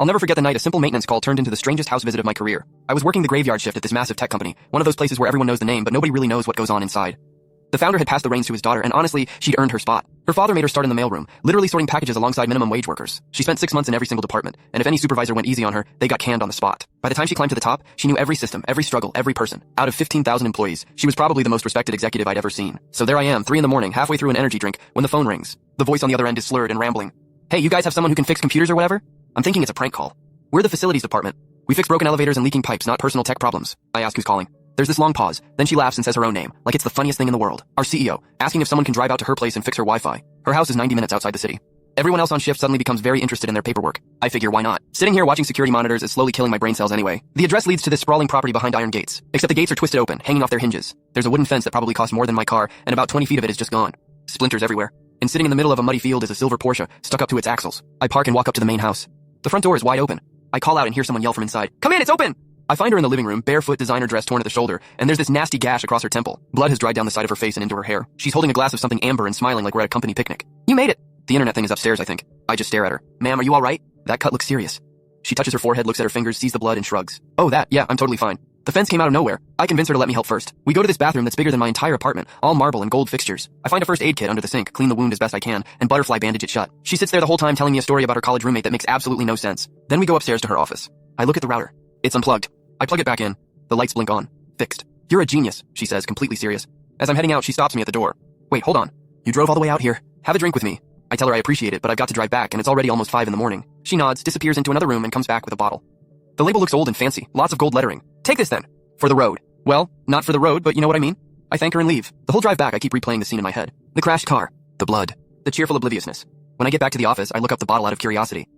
I'll never forget the night a simple maintenance call turned into the strangest house visit of my career. I was working the graveyard shift at this massive tech company, one of those places where everyone knows the name but nobody really knows what goes on inside. The founder had passed the reins to his daughter, and honestly, she'd earned her spot. Her father made her start in the mailroom, literally sorting packages alongside minimum wage workers. She spent 6 months in every single department, and if any supervisor went easy on her, they got canned on the spot. By the time she climbed to the top, she knew every system, every struggle, every person. Out of 15,000 employees, she was probably the most respected executive I'd ever seen. So there I am, 3 a.m, halfway through an energy drink, when the phone rings. The voice on the other end is slurred and rambling. Hey, you guys have someone who can fix computers or whatever? I'm thinking it's a prank call. We're the facilities department. We fix broken elevators and leaking pipes, not personal tech problems. I ask who's calling. There's this long pause, then she laughs and says her own name, like it's the funniest thing in the world. Our CEO, asking if someone can drive out to her place and fix her Wi-Fi. Her house is 90 minutes outside the city. Everyone else on shift suddenly becomes very interested in their paperwork. I figure, why not? Sitting here watching security monitors is slowly killing my brain cells anyway. The address leads to this sprawling property behind iron gates, except the gates are twisted open, hanging off their hinges. There's a wooden fence that probably cost more than my car, and about 20 feet of it is just gone. Splinters everywhere. And sitting in the middle of a muddy field is a silver Porsche, stuck up to its axles. I park and walk up to the main house. The front door is wide open. I call out and hear someone yell from inside, "Come in, it's open!" I find her in the living room, barefoot, designer dress torn at the shoulder, and there's this nasty gash across her temple. Blood has dried down the side of her face and into her hair. She's holding a glass of something amber and smiling like we're at a company picnic. You made it! The internet thing is upstairs, I think. I just stare at her. Ma'am, are you alright? That cut looks serious. She touches her forehead, looks at her fingers, sees the blood, and shrugs. Oh, that, yeah, I'm totally fine. The fence came out of nowhere. I convince her to let me help first. We go to this bathroom that's bigger than my entire apartment, all marble and gold fixtures. I find a first aid kit under the sink, clean the wound as best I can, and butterfly bandage it shut. She sits there the whole time telling me a story about her college roommate that makes absolutely no sense. Then we go upstairs to her office. I look at the router. It's unplugged. I plug it back in. The lights blink on. Fixed. You're a genius, she says, completely serious. As I'm heading out, she stops me at the door. Wait, hold on. You drove all the way out here. Have a drink with me. I tell her I appreciate it, but I've got to drive back, and it's already almost 5 a.m. She nods, disappears into another room, and comes back with a bottle. The label looks old and fancy, lots of gold lettering. Take this then. For the road. Well, not for the road, but you know what I mean? I thank her and leave. The whole drive back, I keep replaying the scene in my head. The crashed car. The blood. The cheerful obliviousness. When I get back to the office, I look up the bottle out of curiosity.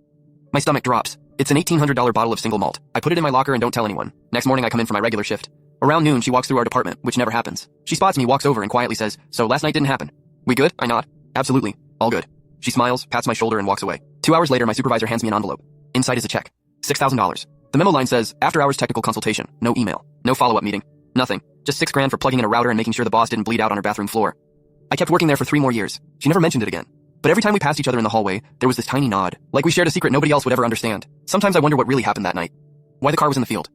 My stomach drops. It's an $1,800 bottle of single malt. I put it in my locker and don't tell anyone. Next morning, I come in for my regular shift. Around noon, she walks through our department, which never happens. She spots me, walks over, and quietly says, "So last night didn't happen." "We good?" I nod. "Absolutely. All good." She smiles, pats my shoulder, and walks away. 2 hours later, my supervisor hands me an envelope. Inside is a check. $6,000. The memo line says, "After hours technical consultation." No email. No follow-up meeting. Nothing. Just $6,000 for plugging in a router and making sure the boss didn't bleed out on her bathroom floor. I kept working there for 3 more years. She never mentioned it again. But every time we passed each other in the hallway, there was this tiny nod, like we shared a secret nobody else would ever understand. Sometimes I wonder what really happened that night. Why the car was in the field.